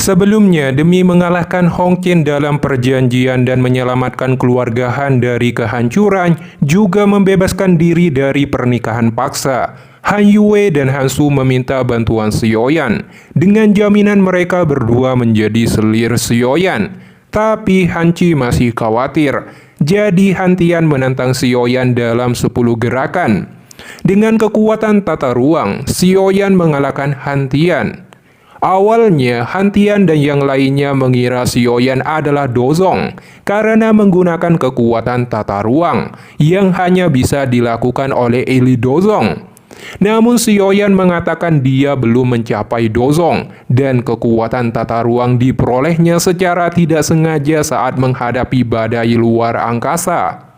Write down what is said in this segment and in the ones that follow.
Sebelumnya, demi mengalahkan Hong Qian dalam perjanjian dan menyelamatkan keluarga Han dari kehancuran, juga membebaskan diri dari pernikahan paksa, Han Yue dan Han Su meminta bantuan Xiaoyan, dengan jaminan mereka berdua menjadi selir Xiaoyan. Tapi Han Qi masih khawatir, jadi Han Tian menantang Xiaoyan dalam 10 gerakan. Dengan kekuatan tata ruang, Xiaoyan mengalahkan Han Tian. Awalnya, Han Tian dan yang lainnya mengira Xiaoyan adalah Dozong karena menggunakan kekuatan tata ruang yang hanya bisa dilakukan oleh elit Dozong. Namun Xiaoyan mengatakan dia belum mencapai Dozong dan kekuatan tata ruang diperolehnya secara tidak sengaja saat menghadapi badai luar angkasa.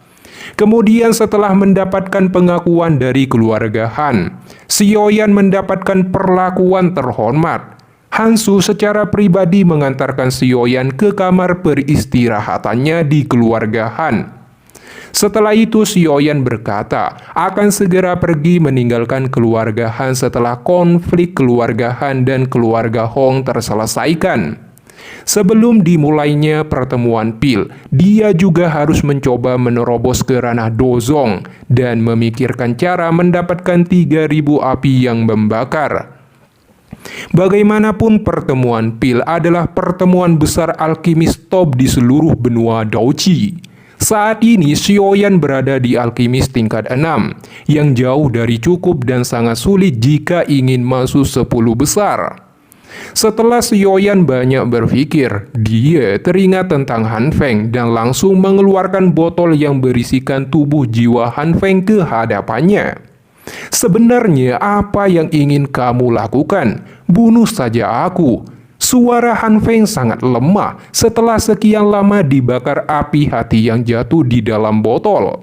Kemudian setelah mendapatkan pengakuan dari keluarga Han, Xiaoyan mendapatkan perlakuan terhormat. Han Su secara pribadi mengantarkan Xiaoyan ke kamar peristirahatannya di keluarga Han. Setelah itu Xiaoyan berkata akan segera pergi meninggalkan keluarga Han setelah konflik keluarga Han dan keluarga Hong terselesaikan. Sebelum dimulainya pertemuan Pil, dia juga harus mencoba menerobos ke ranah Dozong dan memikirkan cara mendapatkan 3.000 api yang membakar. Bagaimanapun pertemuan Pil adalah pertemuan besar alkimis top di seluruh benua Daoqi. Saat ini Xiaoyan berada di alkimis tingkat 6, yang jauh dari cukup dan sangat sulit jika ingin masuk 10 besar. Setelah Xiaoyan banyak berpikir, dia teringat tentang Han Feng dan langsung mengeluarkan botol yang berisikan tubuh jiwa Han Feng ke hadapannya. Sebenarnya apa yang ingin kamu lakukan? Bunuh saja aku. Suara Han Feng sangat lemah setelah sekian lama dibakar api hati yang jatuh di dalam botol.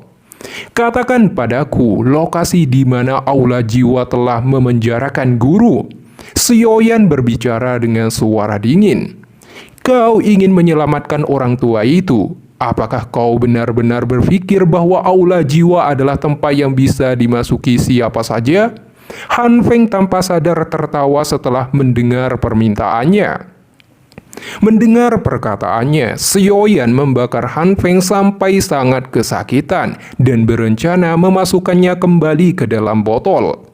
Katakan padaku lokasi di mana aula jiwa telah memenjarakan guru. Xiaoyan berbicara dengan suara dingin. Kau ingin menyelamatkan orang tua itu? Apakah kau benar-benar berpikir bahwa aula jiwa adalah tempat yang bisa dimasuki siapa saja? Han Feng tanpa sadar tertawa setelah mendengar permintaannya. Mendengar perkataannya, Xiaoyan membakar Han Feng sampai sangat kesakitan dan berencana memasukkannya kembali ke dalam botol.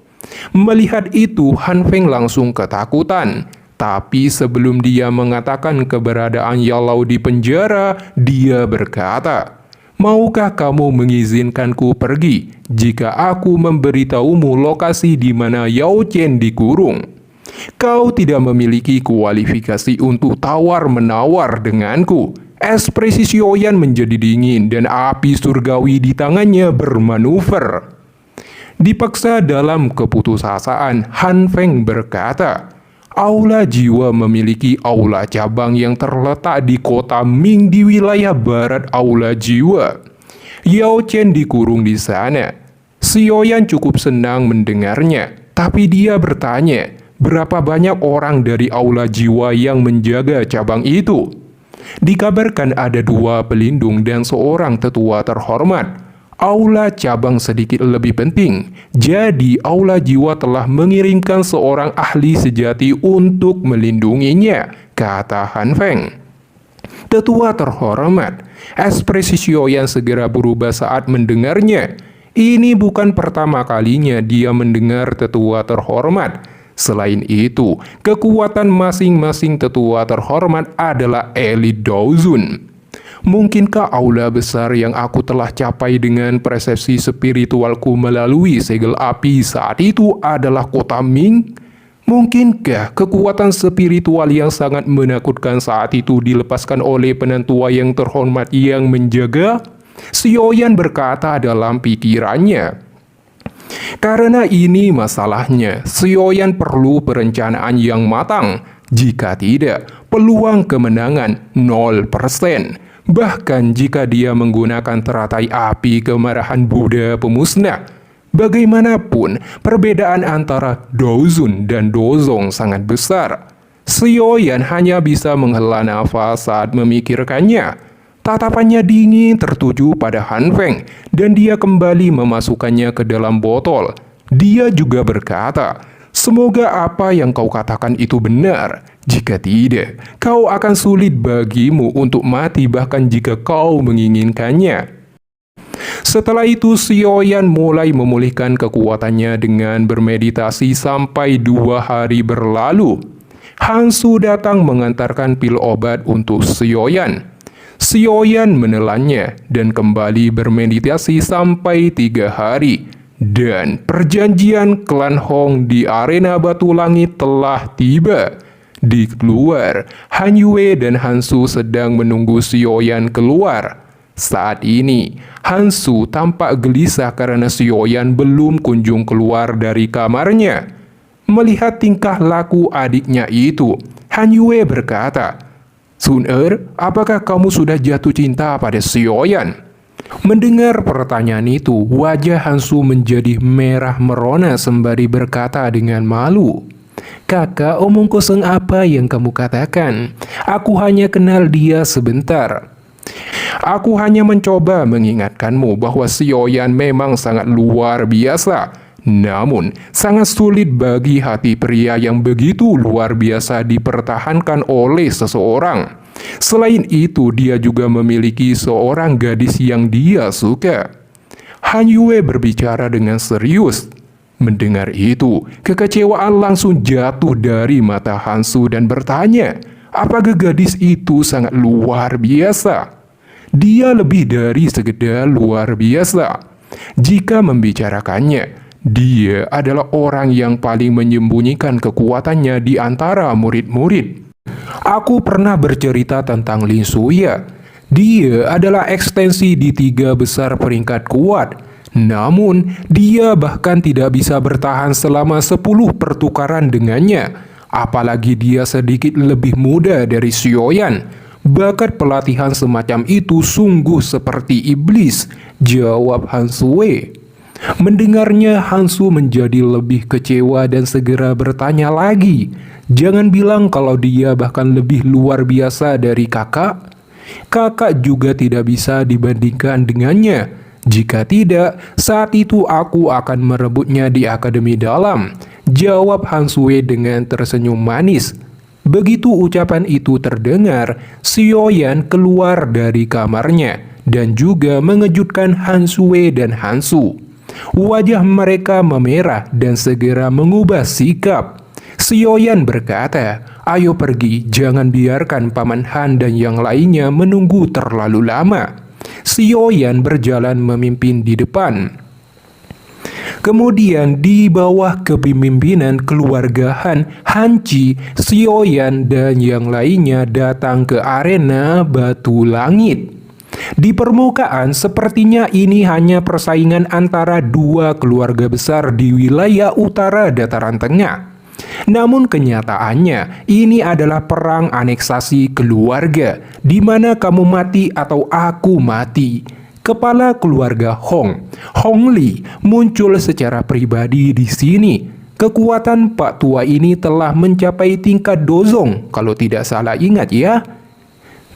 Melihat itu, Han Feng langsung ketakutan. Tapi sebelum dia mengatakan keberadaan Yalau di penjara, dia berkata, "Maukah kamu mengizinkanku pergi jika aku memberitahumu lokasi di mana Yao Chen dikurung? Kau tidak memiliki kualifikasi untuk tawar-menawar denganku." Ekspresi Xiaoyan menjadi dingin dan api surgawi di tangannya bermanuver. Dipaksa dalam keputusasaan, Han Feng berkata, "Aula jiwa memiliki aula cabang yang terletak di kota Ming di wilayah barat aula jiwa. Yao Chen dikurung di sana." Xiaoyan cukup senang mendengarnya, tapi dia bertanya, berapa banyak orang dari aula jiwa yang menjaga cabang itu? Dikabarkan ada 2 pelindung dan seorang tetua terhormat. Aula cabang sedikit lebih penting, jadi aula jiwa telah mengirimkan seorang ahli sejati untuk melindunginya, kata Han Feng. Tetua terhormat, ekspresi Xiaoyan segera berubah saat mendengarnya. Ini bukan pertama kalinya dia mendengar tetua terhormat. Selain itu, kekuatan masing-masing tetua terhormat adalah elit Daozun. Mungkinkah aula besar yang aku telah capai dengan persepsi spiritualku melalui segel api saat itu adalah kota Ming? Mungkinkah kekuatan spiritual yang sangat menakutkan saat itu dilepaskan oleh penentua yang terhormat yang menjaga? Xiaoyan berkata dalam pikirannya. Karena ini masalahnya, Xiaoyan perlu perencanaan yang matang. Jika tidak, peluang kemenangan 0%. Bahkan jika dia menggunakan teratai api kemarahan Buddha pemusnah. Bagaimanapun, perbedaan antara Daozun dan Dozong sangat besar. Xiaoyan hanya bisa menghela nafas saat memikirkannya. Tatapannya dingin tertuju pada Han Feng, dan dia kembali memasukkannya ke dalam botol. Dia juga berkata, Semoga apa yang kau katakan itu benar. Jika tidak, kau akan sulit bagimu untuk mati bahkan jika kau menginginkannya. Setelah itu, Sioyan mulai memulihkan kekuatannya dengan bermeditasi sampai 2 hari berlalu. Hansu datang mengantarkan pil obat untuk Sioyan. Sioyan menelannya dan kembali bermeditasi sampai 3 hari. Dan perjanjian klan Hong di arena Batu Langit telah tiba. Di luar, Han Yue dan Hansu sedang menunggu Sioyan keluar. Saat ini, Hansu tampak gelisah karena Sioyan belum kunjung keluar dari kamarnya. Melihat tingkah laku adiknya itu, Han Yue berkata, "Sun-er, apakah kamu sudah jatuh cinta pada Sioyan?" Mendengar pertanyaan itu, wajah Hansu menjadi merah merona sembari berkata dengan malu, "Kakak, omong kosong apa yang kamu katakan? Aku hanya kenal dia sebentar. Aku hanya mencoba mengingatkanmu bahwa Sioyan memang sangat luar biasa. Namun, sangat sulit bagi hati pria yang begitu luar biasa dipertahankan oleh seseorang. Selain itu, dia juga memiliki seorang gadis yang dia suka." Han Yue berbicara dengan serius. Mendengar itu, kekecewaan langsung jatuh dari mata Hansu dan bertanya, apakah gadis itu sangat luar biasa? Dia lebih dari sekedar luar biasa. Jika membicarakannya, dia adalah orang yang paling menyembunyikan kekuatannya di antara murid-murid. Aku pernah bercerita tentang Lin Suya. Dia adalah ekstensi di 3 besar peringkat kuat. Namun, dia bahkan tidak bisa bertahan selama 10 pertukaran dengannya. Apalagi dia sedikit lebih muda dari Sioyan. Bakat pelatihan semacam itu sungguh seperti iblis, jawab Hansue. Mendengarnya, Hansu menjadi lebih kecewa dan segera bertanya lagi, "Jangan bilang kalau dia bahkan lebih luar biasa dari kakak. Kakak juga tidak bisa dibandingkan dengannya. Jika tidak, saat itu aku akan merebutnya di Akademi Dalam," jawab Hansue dengan tersenyum manis. Begitu ucapan itu terdengar, Sioyan keluar dari kamarnya dan juga mengejutkan Hansue dan Hansu. Wajah mereka memerah dan segera mengubah sikap. Sioyan berkata, "Ayo pergi, jangan biarkan Paman Han dan yang lainnya menunggu terlalu lama." Sioyan berjalan memimpin di depan. Kemudian di bawah kepemimpinan keluarga Han, Hanci, Sioyan dan yang lainnya datang ke arena Batu Langit. Di permukaan, sepertinya ini hanya persaingan antara 2 keluarga besar di wilayah utara dataran tengah. Namun kenyataannya, ini adalah perang aneksasi keluarga, di mana kamu mati atau aku mati. Kepala keluarga Hong, Hong Li, muncul secara pribadi di sini. Kekuatan Pak Tua ini telah mencapai tingkat dozong, kalau tidak salah ingat ya.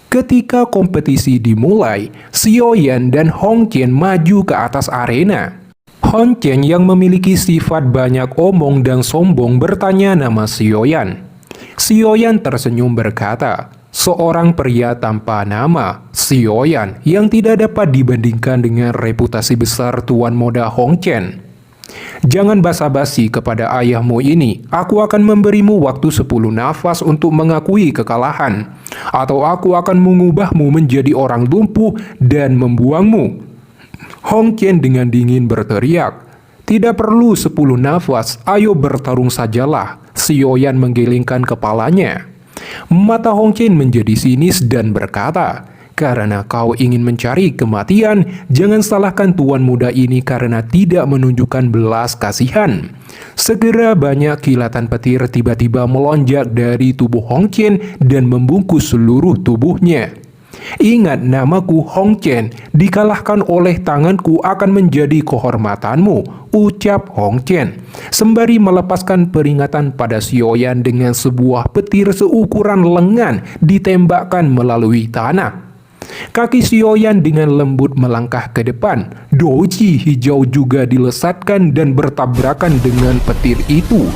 Ketika kompetisi dimulai, Sioyan dan Hong Qian maju ke atas arena. Hong Qian yang memiliki sifat banyak omong dan sombong bertanya nama Sioyan. Sioyan tersenyum berkata, "Seorang pria tanpa nama, Sioyan, yang tidak dapat dibandingkan dengan reputasi besar tuan muda Hong Qian. Jangan basa-basi kepada ayahmu ini. Aku akan memberimu waktu 10 nafas untuk mengakui kekalahan. Atau aku akan mengubahmu menjadi orang lumpuh dan membuangmu." Hong Qian dengan dingin berteriak, "Tidak perlu 10 nafas, ayo bertarung sajalah." Sioyan menggelengkan kepalanya. Mata Hong Qian menjadi sinis dan berkata, "Karena kau ingin mencari kematian, jangan salahkan tuan muda ini karena tidak menunjukkan belas kasihan." Segera banyak kilatan petir tiba-tiba melonjak dari tubuh Hong Qian dan membungkus seluruh tubuhnya. "Ingat namaku Hong Qian, dikalahkan oleh tanganku akan menjadi kehormatanmu," ucap Hong Qian, sembari melepaskan peringatan pada Sioyan dengan sebuah petir seukuran lengan ditembakkan melalui tanah. Kaki Sioyan dengan lembut melangkah ke depan. Doji hijau juga dilesatkan dan bertabrakan dengan petir itu.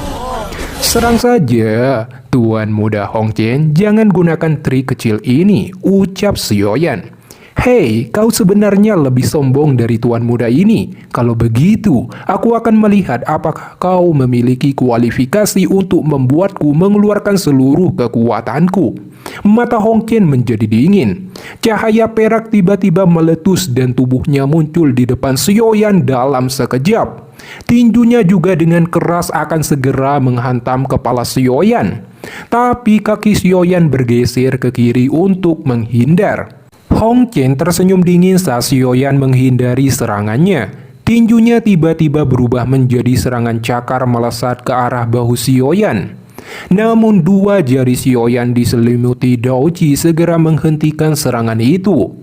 Serang saja, Tuan Muda Hong Chen, jangan gunakan trik kecil ini, ucap Sioyan. Hei, kau sebenarnya lebih sombong dari Tuan Muda ini. Kalau begitu, aku akan melihat apakah kau memiliki kualifikasi untuk membuatku mengeluarkan seluruh kekuatanku. Mata Hong Chen menjadi dingin. Cahaya perak tiba-tiba meletus dan tubuhnya muncul di depan Sioyan dalam sekejap. Tinjunya juga dengan keras akan segera menghantam kepala Sioyan. Tapi kaki Sioyan bergeser ke kiri untuk menghindar. Hong Chen tersenyum dingin saat Sioyan menghindari serangannya. Tinjunya tiba-tiba berubah menjadi serangan cakar melesat ke arah bahu Sioyan. Namun dua jari Sioyan diselimuti Daoji segera menghentikan serangan itu.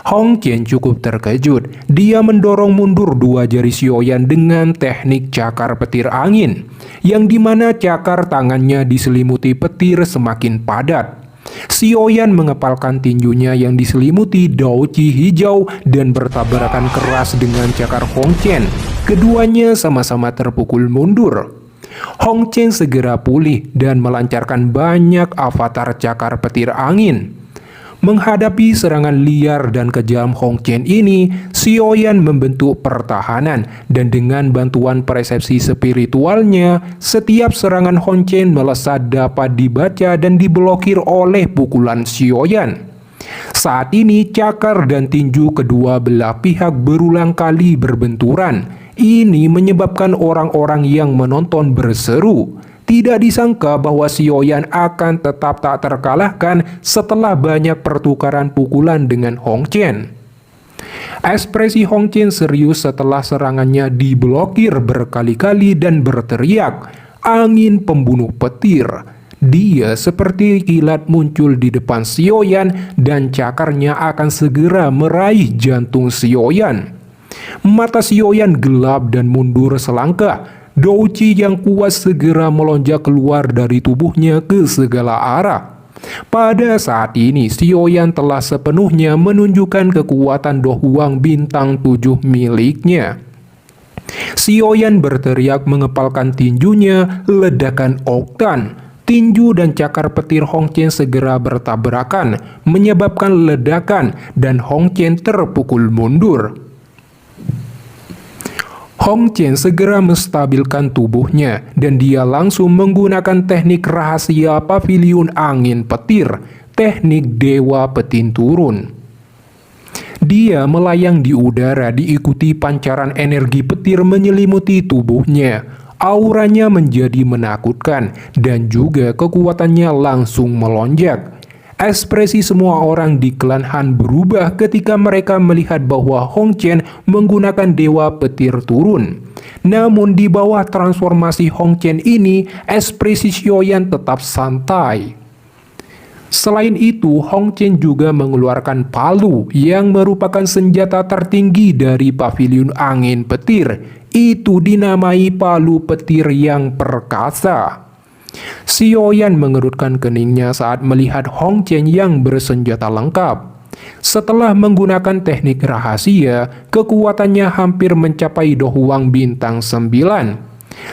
Hong Chen cukup terkejut. Dia mendorong mundur dua jari Sioyan dengan teknik cakar petir angin, yang dimana cakar tangannya diselimuti petir semakin padat. Sioyan mengepalkan tinjunya yang diselimuti Daoji hijau dan bertabrakan keras dengan cakar Hong Chen. Keduanya sama-sama terpukul mundur. Hong Chen segera pulih dan melancarkan banyak avatar cakar petir angin. Menghadapi serangan liar dan kejam Hong Chen ini, Sioyan membentuk pertahanan dan dengan bantuan persepsi spiritualnya, setiap serangan Hong Chen melesat dapat dibaca dan diblokir oleh pukulan Sioyan. Saat ini cakar dan tinju kedua belah pihak berulang kali berbenturan. Ini menyebabkan orang-orang yang menonton berseru. Tidak disangka bahwa Sioyan akan tetap tak terkalahkan setelah banyak pertukaran pukulan dengan Hong Chen. Ekspresi Hong Chen serius setelah serangannya diblokir berkali-kali dan berteriak, "Angin pembunuh petir!" Dia seperti kilat muncul di depan Sioyan dan cakarnya akan segera meraih jantung Sioyan. Mata Sioyan gelap dan mundur selangkah. Daoji yang kuat segera melonjak keluar dari tubuhnya ke segala arah. Pada saat ini, Sioyan telah sepenuhnya menunjukkan kekuatan Do Huang bintang 7 miliknya. Sioyan berteriak mengepalkan tinjunya, ledakan oktan. Tinju dan cakar petir Hong Chen segera bertabrakan, menyebabkan ledakan dan Hong Chen terpukul mundur. Hong Chen segera menstabilkan tubuhnya dan dia langsung menggunakan teknik rahasia paviliun angin petir, teknik Dewa Petin Turun. Dia melayang di udara diikuti pancaran energi petir menyelimuti tubuhnya. Auranya menjadi menakutkan dan juga kekuatannya langsung melonjak. Ekspresi semua orang di klan Han berubah ketika mereka melihat bahwa Hong Chen menggunakan Dewa Petir Turun. Namun di bawah transformasi Hong Chen ini, ekspresi Sioyan tetap santai. Selain itu, Hong Chen juga mengeluarkan palu yang merupakan senjata tertinggi dari paviliun angin petir. Itu dinamai palu petir yang perkasa. Sioyan mengerutkan keningnya saat melihat Hong Chen yang bersenjata lengkap. Setelah menggunakan teknik rahasia, kekuatannya hampir mencapai Do Huang bintang 9.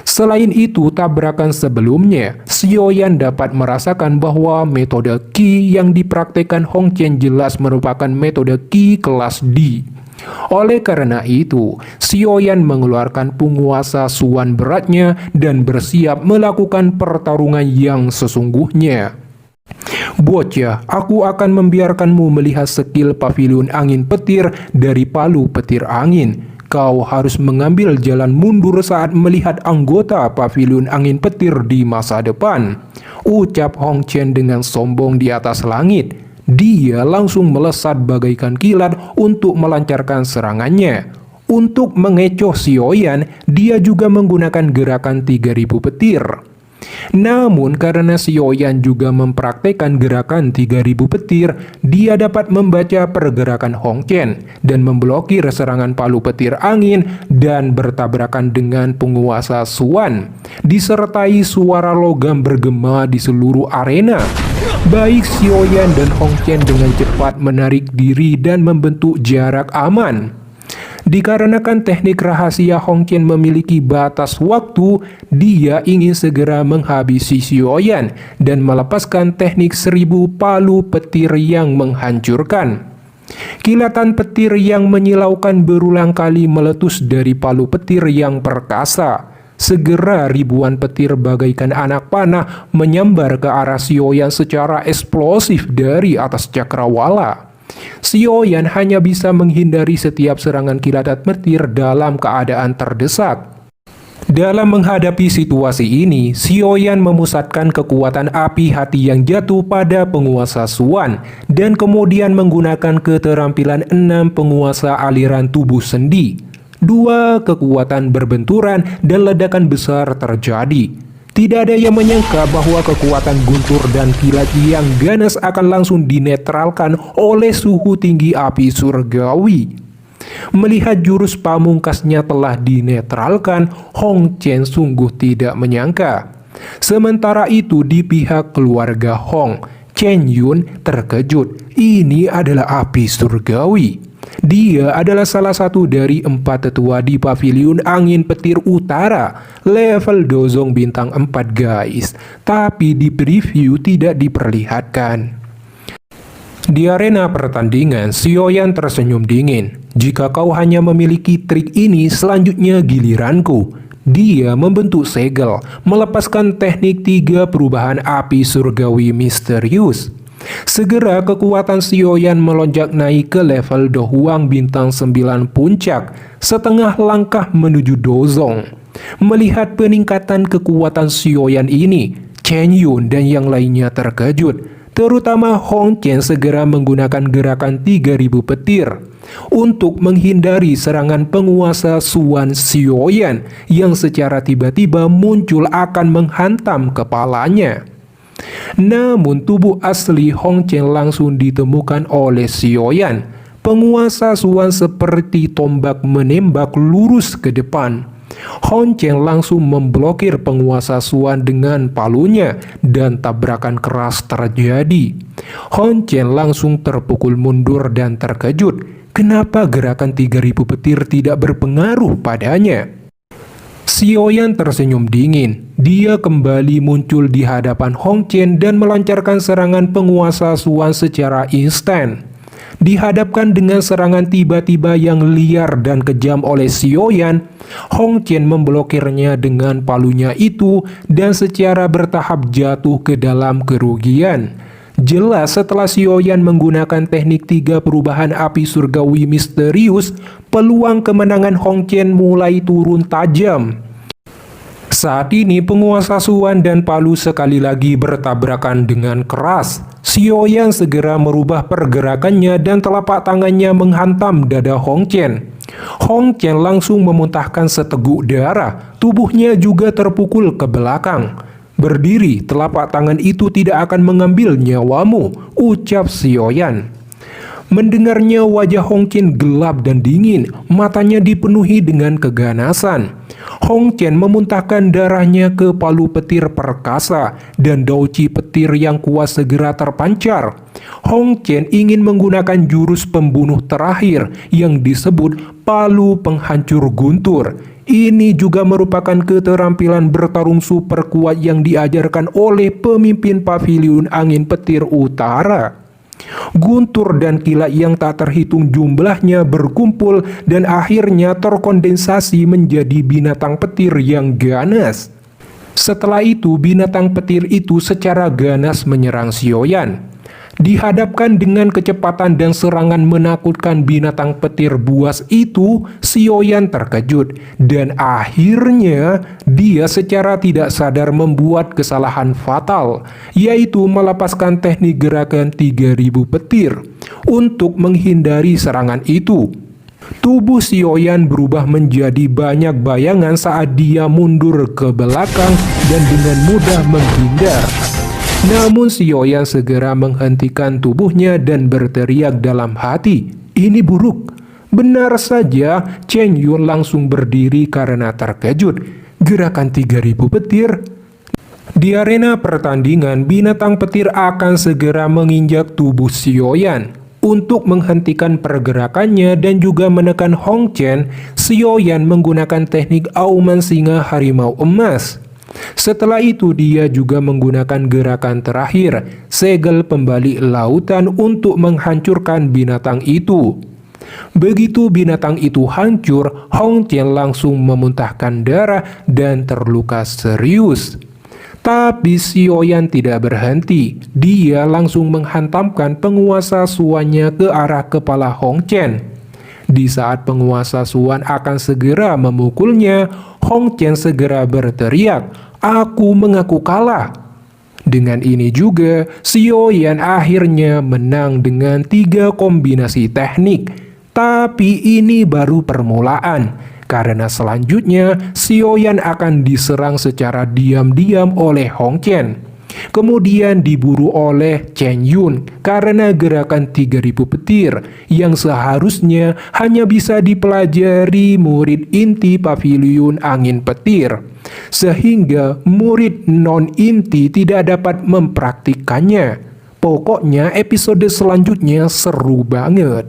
Selain itu, tabrakan sebelumnya, Sioyan dapat merasakan bahwa metode Qi yang dipraktekkan Hong Chen jelas merupakan metode Qi kelas D. Oleh karena itu, Sioyan mengeluarkan penguasa Suan beratnya dan bersiap melakukan pertarungan yang sesungguhnya. Bocah, aku akan membiarkanmu melihat skill paviliun angin petir dari palu petir angin. Kau harus mengambil jalan mundur saat melihat anggota paviliun angin petir di masa depan, ucap Hong Chen dengan sombong di atas langit. Dia langsung melesat bagaikan kilat untuk melancarkan serangannya. Untuk mengecoh Sioyan, dia juga menggunakan gerakan 3000 petir. Namun karena Sioyan juga mempraktekkan gerakan 3000 petir, dia dapat membaca pergerakan Hong Chen dan memblokir serangan palu petir angin dan bertabrakan dengan penguasa Suan, disertai suara logam bergema di seluruh arena. Baik Sioyan dan Hong Chen dengan cepat menarik diri dan membentuk jarak aman. Dikarenakan teknik rahasia Hong Qian memiliki batas waktu, dia ingin segera menghabisi Xiaoyan dan melepaskan teknik 1000 palu petir yang menghancurkan. Kilatan petir yang menyilaukan berulang kali meletus dari palu petir yang perkasa. Segera ribuan petir bagaikan anak panah menyambar ke arah Xiaoyan secara eksplosif dari atas cakrawala. Xiaoyan hanya bisa menghindari setiap serangan kilatan petir dalam keadaan terdesak. Dalam menghadapi situasi ini, Xiaoyan memusatkan kekuatan api hati yang jatuh pada penguasa Xuan dan kemudian menggunakan keterampilan 6 penguasa aliran tubuh sendi. 2 kekuatan berbenturan dan ledakan besar terjadi. Tidak ada yang menyangka bahwa kekuatan guntur dan kilat yang ganas akan langsung dinetralkan oleh suhu tinggi api surgawi. Melihat jurus pamungkasnya telah dinetralkan, Hong Qian sungguh tidak menyangka. Sementara itu di pihak keluarga Hong, Chen Yun terkejut. Ini adalah api surgawi. Dia adalah salah satu dari 4 tetua di Paviliun Angin Petir Utara, level Dozong bintang 4 guys, tapi di preview tidak diperlihatkan. Di arena pertandingan, Xiaoyan tersenyum dingin. Jika kau hanya memiliki trik ini, selanjutnya giliranku. Dia membentuk segel, melepaskan teknik 3 perubahan api surgawi misterius. Segera kekuatan Xiaoyan melonjak naik ke level Dohuang bintang 9 puncak, setengah langkah menuju Dozong. Melihat peningkatan kekuatan Xiaoyan ini, Chen Yun dan yang lainnya terkejut. Terutama Hong Qian segera menggunakan gerakan 3000 petir untuk menghindari serangan penguasa Xuan Xiaoyan yang secara tiba-tiba muncul akan menghantam kepalanya. Namun tubuh asli Hong Qian langsung ditemukan oleh Xiaoyan. Penguasa Xuan seperti tombak menembak lurus ke depan. Hong Qian langsung memblokir penguasa Xuan dengan palunya dan tabrakan keras terjadi. Hong Qian langsung terpukul mundur dan terkejut. Kenapa gerakan 3000 petir tidak berpengaruh padanya? Xiaoyan tersenyum dingin. Dia kembali muncul di hadapan Hong Qian dan melancarkan serangan penguasa Xuan secara instan. Dihadapkan dengan serangan tiba-tiba yang liar dan kejam oleh Xiaoyan, Hong Qian memblokirnya dengan palunya itu dan secara bertahap jatuh ke dalam kerugian. Jelas setelah Xiaoyan menggunakan teknik 3 perubahan api surgawi misterius, peluang kemenangan Hong Qian mulai turun tajam. Saat ini penguasa Xuan dan palu sekali lagi bertabrakan dengan keras. Xiaoyan segera merubah pergerakannya dan telapak tangannya menghantam dada Hong Qian. Hong Qian langsung memuntahkan seteguk darah, tubuhnya juga terpukul ke belakang. Berdiri, telapak tangan itu tidak akan mengambil nyawamu, ucap Xiaoyan. Mendengarnya wajah Hong Qian gelap dan dingin, matanya dipenuhi dengan keganasan. Hong Qian memuntahkan darahnya ke palu petir perkasa dan dauci petir yang kuat segera terpancar. Hong Qian ingin menggunakan jurus pembunuh terakhir yang disebut palu penghancur guntur. Ini juga merupakan keterampilan bertarung super kuat yang diajarkan oleh pemimpin Paviliun Angin Petir Utara. Guntur dan kilat yang tak terhitung jumlahnya berkumpul dan akhirnya terkondensasi menjadi binatang petir yang ganas. Setelah itu, binatang petir itu secara ganas menyerang Xiaoyan. Dihadapkan dengan kecepatan dan serangan menakutkan binatang petir buas itu, Xiaoyan terkejut dan akhirnya dia secara tidak sadar membuat kesalahan fatal, yaitu melepaskan teknik gerakan 3000 petir untuk menghindari serangan itu. Tubuh Xiaoyan berubah menjadi banyak bayangan saat dia mundur ke belakang dan dengan mudah menghindar. Namun Xiaoyan segera menghentikan tubuhnya dan berteriak dalam hati, "Ini buruk." Benar saja, Chen Yun langsung berdiri karena terkejut. Gerakan 3000 petir? Di arena pertandingan, binatang petir akan segera menginjak tubuh Xiaoyan. Untuk menghentikan pergerakannya dan juga menekan Hong Chen, Xiaoyan menggunakan teknik auman singa harimau emas. Setelah itu dia juga menggunakan gerakan terakhir, segel pembalik lautan untuk menghancurkan binatang itu. Begitu binatang itu hancur, Hong Chen langsung memuntahkan darah dan terluka serius. Tapi Xiaoyan tidak berhenti. Dia langsung menghantamkan penguasa Suannya ke arah kepala Hong Chen. Di saat penguasa Suan akan segera memukulnya, Hong Chen segera berteriak, "Aku mengaku kalah." Dengan ini juga, Xiaoyan akhirnya menang dengan 3 kombinasi teknik. Tapi ini baru permulaan. Karena selanjutnya Xiaoyan akan diserang secara diam-diam oleh Hong Chen. Kemudian diburu oleh Chen Yun karena gerakan 3000 petir yang seharusnya hanya bisa dipelajari murid inti pavilion angin petir. Sehingga murid non-inti tidak dapat mempraktikkannya. Pokoknya episode selanjutnya seru banget.